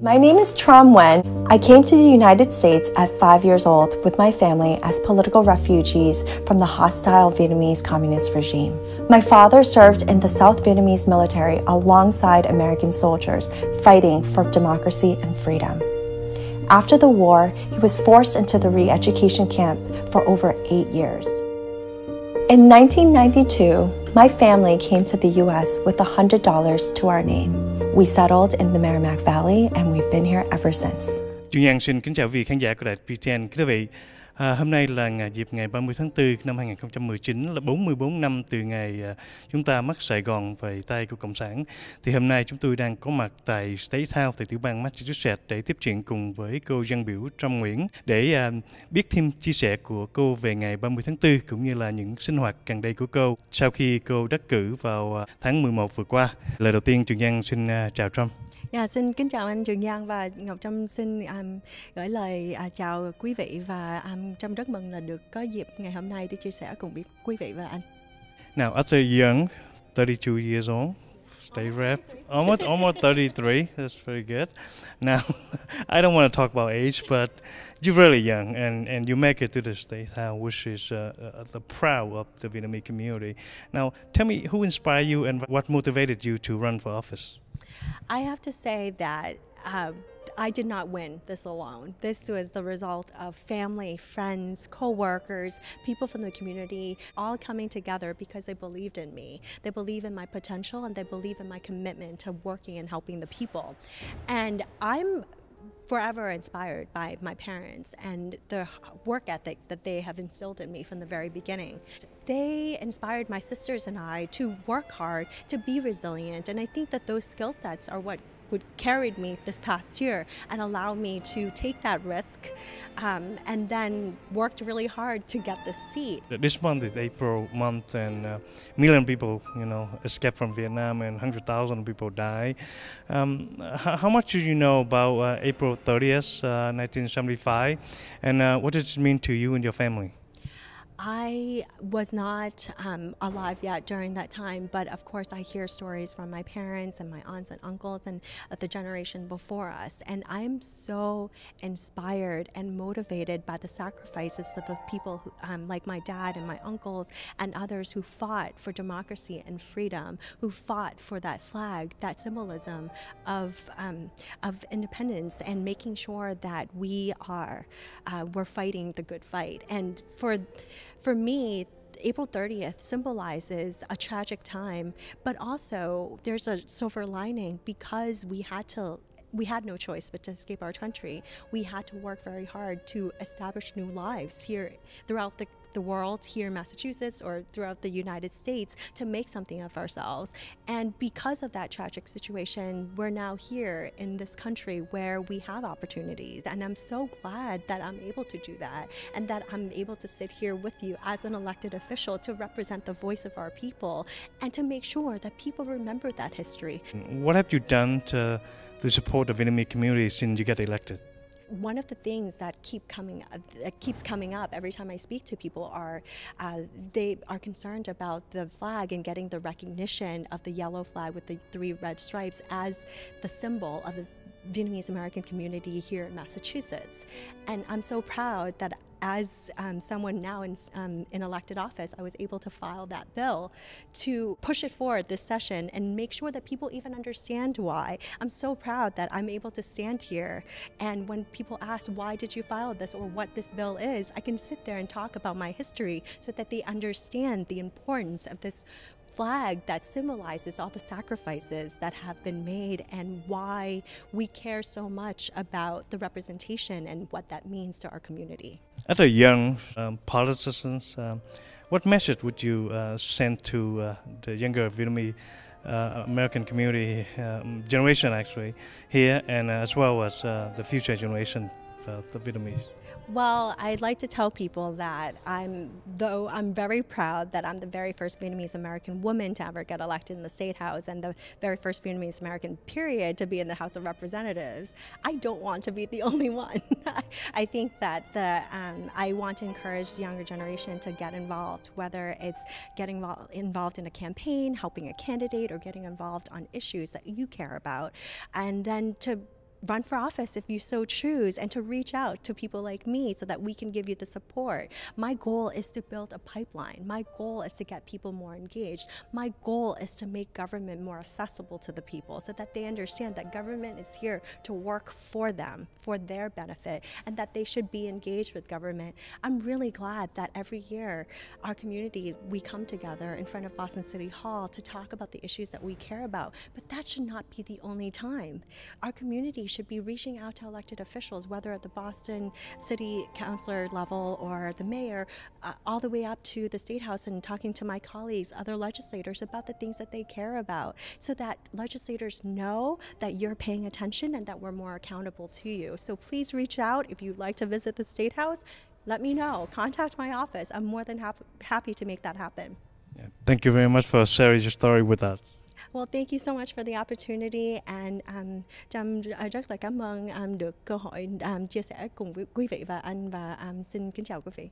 My name is Trâm Nguyễn. I came to the United States at 5 years old with my family as political refugees from the hostile Vietnamese communist regime. My father served in the South Vietnamese military alongside American soldiers fighting for democracy and freedom. After the war, he was forced into the re-education camp for over 8 years. In 1992, my family came to the U.S. with $100 to our name. We settled in the Merrimack Valley and we've been here ever since. Chuyên Nhân xin kính chào quý khán giả của đài VTN. Quý vị, hôm nay là dịp ngày 30 tháng 4 năm 2019, là 44 năm từ ngày chúng ta mất Sài Gòn về tay của Cộng sản. Thì hôm nay chúng tôi đang có mặt tại State House, tại tiểu bang Massachusetts để tiếp chuyện cùng với cô dân biểu Trâm Nguyễn để biết thêm chia sẻ của cô về ngày 30 tháng 4 cũng như là những sinh hoạt gần đây của cô sau khi cô đắc cử vào tháng 11 vừa qua. Lời đầu tiên, Chuyên Nhân xin chào Trâm. Dạ, xin kính chào anh Trường Giang và Ngọc Trâm xin gửi lời chào quý vị và Trâm rất mừng là được có dịp ngày hôm nay để chia sẻ cùng quý vị và anh. Now, as a young, 32 years old, state rep, almost 33. That's very good. Now, I don't want to talk about age, but you're really young, and you make it to the State House, which is the proud of the Vietnamese community. Now, tell me who inspired you and what motivated you to run for office? I have to say that I did not win this alone. This was the result of family, friends, co-workers, people from the community, all coming together because they believed in me. They believe in my potential and they believe in my commitment to working and helping the people. And I'm forever inspired by my parents and the work ethic that they have instilled in me from the very beginning. They inspired my sisters and I to work hard, to be resilient, and I think that those skill sets are what carried me this past year and allowed me to take that risk and then worked really hard to get this seat. This month is April month, and million people, escaped from Vietnam, and 100,000 people die. How much do you know about April 30th, 1975, and what does it mean to you and your family? I was not alive yet during that time, but of course I hear stories from my parents and my aunts and uncles and the generation before us, and I'm so inspired and motivated by the sacrifices of the people who, like my dad and my uncles and others who fought for democracy and freedom, who fought for that flag, that symbolism of independence and making sure that we're fighting the good fight. And for me, April 30th symbolizes a tragic time, but also there's a silver lining because we had no choice but to escape our country. We had to work very hard to establish new lives here throughout the world, here in Massachusetts or throughout the United States, to make something of ourselves. And because of that tragic situation, we're now here in this country where we have opportunities. And I'm so glad that I'm able to do that and that I'm able to sit here with you as an elected official to represent the voice of our people and to make sure that people remember that history. What have you done to support the Vietnamese community since you got elected? One of the things that keeps coming up every time I speak to people are they are concerned about the flag and getting the recognition of the yellow flag with the 3 red stripes as the symbol of the Vietnamese American community here in Massachusetts. And I'm so proud that as someone now in elected office, I was able to file that bill to push it forward this session and make sure that people even understand why. I'm so proud that I'm able to stand here, and when people ask why did you file this or what this bill is, I can sit there and talk about my history so that they understand the importance of this flag that symbolizes all the sacrifices that have been made and why we care so much about the representation and what that means to our community. As a young politician, what message would you send to the younger Vietnamese American community generation actually here, and as well as the future generation, the Vietnamese? Well, I'd like to tell people that though I'm very proud that I'm the very first Vietnamese American woman to ever get elected in the State House and the very first Vietnamese American period to be in the House of Representatives, I don't want to be the only one. I think that I want to encourage the younger generation to get involved, whether it's getting involved in a campaign, helping a candidate, or getting involved on issues that you care about, and then to run for office if you so choose, and to reach out to people like me so that we can give you the support. My goal is to build a pipeline. My goal is to get people more engaged. My goal is to make government more accessible to the people so that they understand that government is here to work for them, for their benefit, and that they should be engaged with government. I'm really glad that every year our community, we come together in front of Boston City Hall to talk about the issues that we care about, but that should not be the only time. Our community should be reaching out to elected officials, whether at the Boston City Councilor level or the mayor, all the way up to the State House, and talking to my colleagues, other legislators, about the things that they care about, so that legislators know that you're paying attention and that we're more accountable to you. So please reach out. If you'd like to visit the State House, let me know. Contact my office. I'm more than happy to make that happen. Yeah. Thank you very much for sharing your story with us. Well, thank you so much for the opportunity, and Trâm rất là cảm ơn được cơ hội chia sẻ cùng với quý vị và anh, và xin kính chào quý vị.